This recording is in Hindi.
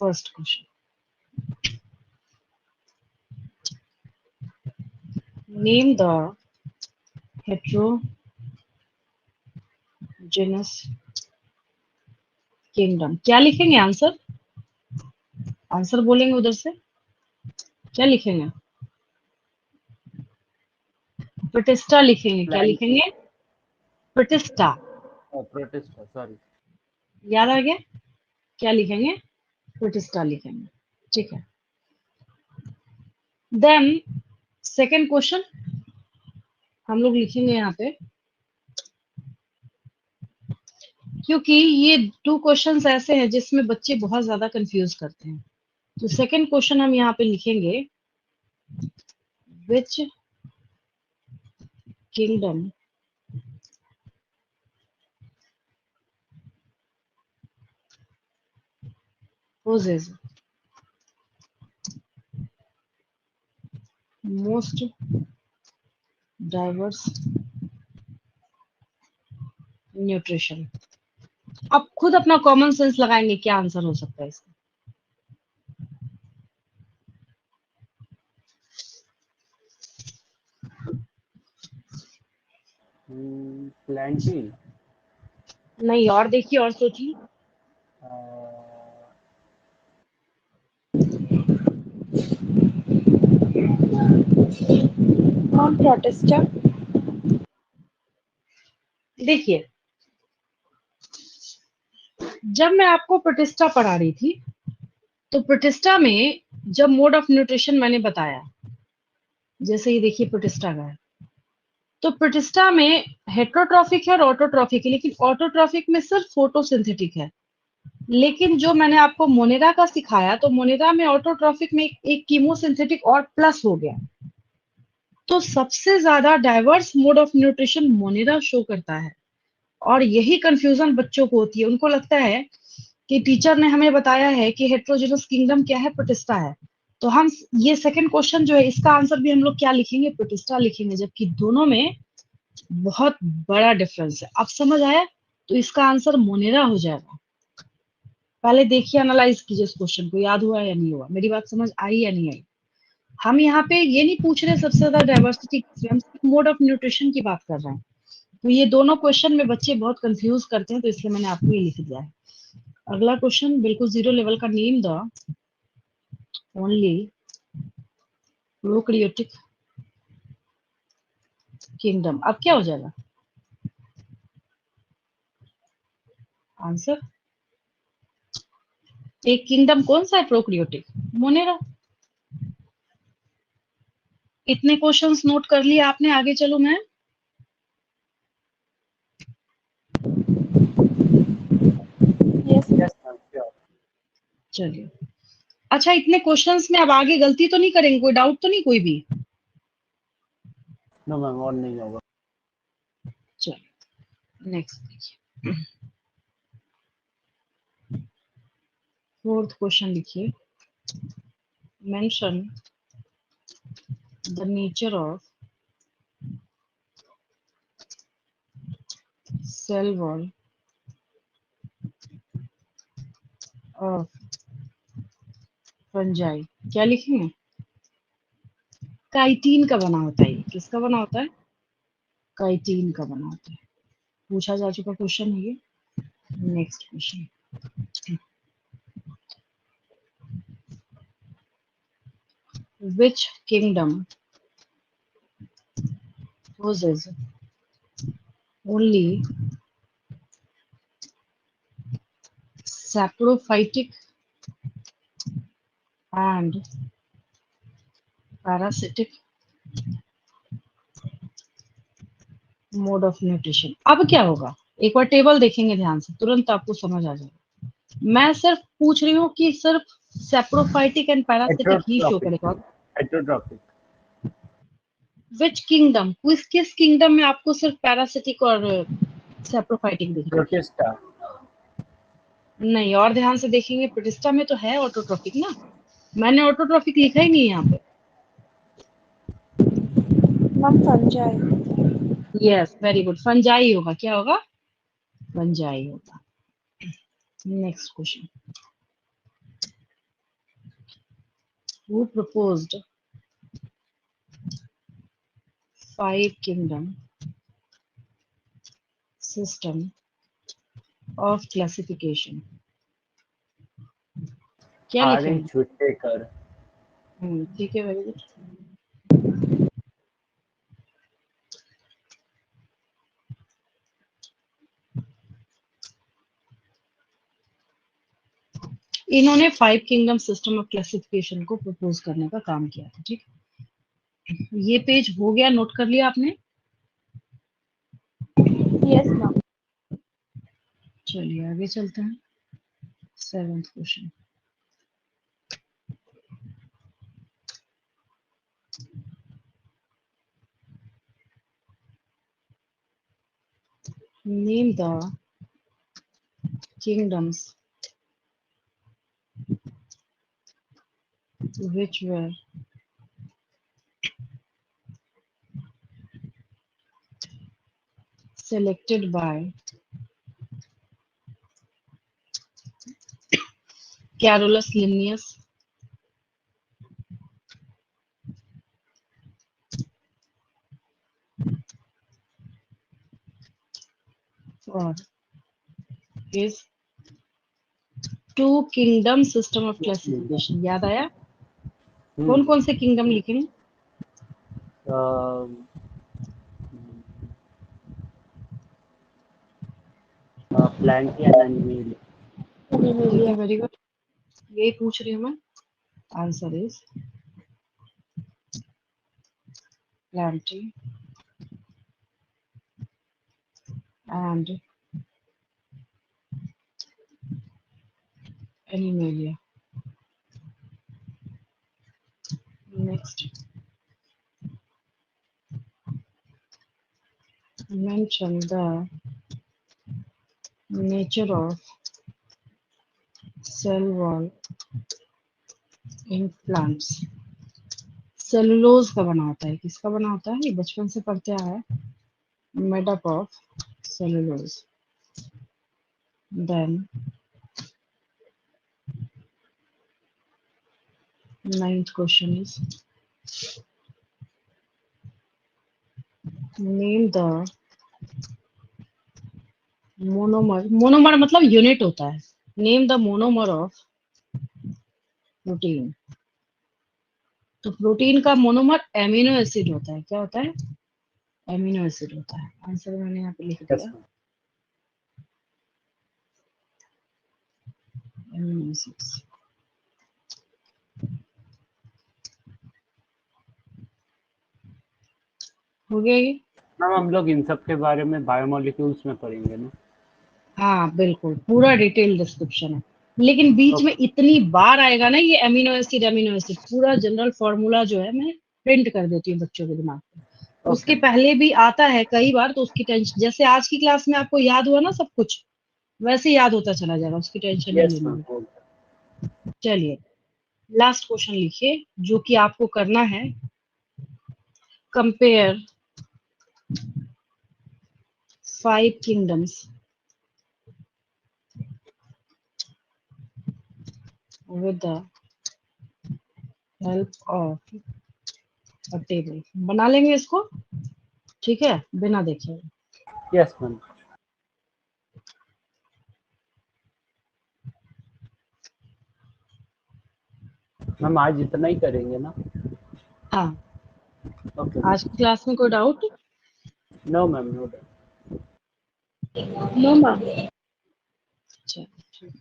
First question, name the heterogeneous kingdom. क्या लिखेंगे आंसर? आंसर बोलेंगे उधर से, क्या लिखेंगे? प्रतिष्ठा लिखेंगे। क्या लिखेंगे? प्रतिष्ठा। प्रतिष्ठा, सॉरी। याद आ गया? क्या लिखेंगे? प्रतिष्ठा लिखेंगे। ठीक है। देन सेकेंड क्वेश्चन हम लोग लिखेंगे यहाँ पे, क्योंकि ये 2 क्वेश्चंस ऐसे हैं जिसमें बच्चे बहुत ज्यादा कंफ्यूज करते हैं। तो सेकेंड क्वेश्चन हम यहाँ पे लिखेंगे, which kingdom possesses most diverse nutrition. आप खुद अपना कॉमन सेंस लगाएंगे, क्या आंसर हो सकता है इसका? प्लेंटी। नहीं, और देखिए और सोचिए। Non Protestant. देखिए, जब मैं आपको प्रतिष्ठा पढ़ा रही थी तो प्रतिष्ठा में जब मोड ऑफ न्यूट्रिशन मैंने बताया, जैसे ये देखिए प्रतिष्ठा का है, तो प्रतिष्ठा में हेट्रोट्रॉफिक है और ऑटोट्रॉफिक है, लेकिन ऑटोट्रॉफिक में सिर्फ फोटोसिंथेटिक है। लेकिन जो मैंने आपको मोनेरा का सिखाया, तो मोनेरा में ऑटोट्रॉफिक में एक कीमोसिंथेटिक और प्लस हो गया। तो सबसे ज्यादा diverse mode of nutrition Monera show करता है। और यही कंफ्यूजन बच्चों को होती है, उनको लगता है कि टीचर ने हमें बताया है कि हेट्रोजेनस किंगडम क्या है, प्रतिष्ठा है। तो हम ये सेकंड क्वेश्चन जो है, इसका आंसर भी हम लोग क्या लिखेंगे? प्रतिष्ठा लिखेंगे, जबकि दोनों में बहुत बड़ा डिफरेंस है। अब समझ आया? तो इसका आंसर मोनेरा हो जाएगा। पहले देखिए, एनालाइज कीजिए इस क्वेश्चन को, याद हुआ या नहीं हुआ, मेरी बात समझ आई या नहीं आई? हम यहाँ पे ये नहीं पूछ रहे सबसे ज्यादा डाइवर्सिटी, हम मोड ऑफ न्यूट्रिशन की बात कर रहे हैं। तो ये दोनों क्वेश्चन में बच्चे बहुत कंफ्यूज करते हैं, तो इसलिए मैंने आपको ये लिख दिया है। अगला क्वेश्चन बिल्कुल 0 लेवल का, name the only prokaryotic kingdom. अब क्या हो जाएगा आंसर? एक किंगडम कौन सा है प्रोकैरियोटिक? मोनेरा। इतने क्वेश्चंस नोट कर लिए आपने, आगे चलो मैं। यस। Yes ma'am, sure. चलिए, अच्छा इतने क्वेश्चंस में अब आगे गलती तो नहीं करेंगे? कोई डाउट तो नहीं कोई भी? नो मैम, और नहीं होगा। चलो नेक्स्ट देखिए, फोर्थ क्वेश्चन लिखिए, mention the nature of cell wall of fungi. क्या लिखेंगे? काइटिन का बना होता है। किसका बना होता है? काइटिन का बना होता है। पूछा जा चुका क्वेश्चन है ये। Next question, which kingdom possesses only saprophytic and parasitic mode of nutrition? अब क्या होगा, एक बार टेबल देखेंगे ध्यान से, तुरंत आपको समझ आ जाएगा। मैं सिर्फ पूछ रही हूँ कि सिर्फ saprophytic and parasitic he show heterotrophic. करेगा। हेट्रोट्रॉपिक। विच किंगडम, किस किंगडम में आपको सिर्फ पैरासिटिक और सेप्रोफाइटिक दिख रहा है? प्रोटिस्टा। नहीं, और ध्यान से देखेंगे, प्रोटिस्टा में तो है ऑटोट्रॉफिक ना। मैंने ऑटोट्रॉफिक लिखा ही नहीं है यहाँ पे। Ma'am fungi. Yes, very good, fungi होगा। क्या होगा? फंजाई होगा। Next question, who proposed 5-kingdom system of classification? क्या लिखे हैं? छुट्टेकर। ठीक है, वेरी गुड। इन्होंने 5-kingdom सिस्टम ऑफ क्लासिफिकेशन को प्रपोज करने का काम किया था। ठीक, ये पेज हो गया, नोट कर लिया आपने? Yes, ma'am. चलिए आगे चलते हैं। 7th question. Name the kingdoms which were selected by Carolus Linnaeus for his 2-kingdom system of classification। याद आया? कौन कौन से किंगडम लिखेंगे? प्लांटियन एंड एनिमेलिया। ठीक है, वेरी गुड। यही पूछ रही हूँ मैं। Answer is Plantae and animalia. Next, mention the nature of cell wall in plants। Cellulose का बना होता है, किसका बना होता है? ये बचपन से पढ़ते आया है। Made up of cellulose. Then 9th question is name the monomer. Monomer मतलब यूनिट होता है। Name the monomer of protein. तो प्रोटीन का मोनोमर एमिनो एसिड होता है। क्या होता है? एमिनो एसिड होता है। आंसर मैंने यहाँ पे लिख दिया, एमिनो एसिड्स। हो गया ये? मैम हम लोग इन सब के बारे में बायोमोलिक्यूल्स में पढ़ेंगे ना? हाँ बिल्कुल, पूरा डिटेल डिस्क्रिप्शन है। लेकिन बीच में इतनी बार आएगा ना ये एमिनो एसिड, पूरा जनरल फॉर्मूला जो है मैं प्रिंट कर देती हूँ बच्चों के दिमाग में। उसके पहले भी आता है कई बार, तो उसकी टेंशन, जैसे आज की क्लास में आपको याद हुआ ना सब कुछ, वैसे याद होता चला जाएगा, उसकी टेंशन नहीं यस लेनी मैम। है। चलिए लास्ट क्वेश्चन लिखिए, जो कि आपको करना है। Compare 5 kingdoms with the help of a table। बना लेंगे इसको, ठीक है, बिना देखे। Yes ma'am. मैम आज इतना ही करेंगे ना? हाँ, ओके। आज की क्लास में कोई doubt? No ma'am, no doubt. No, ma'am. अच्छा, ठीक है।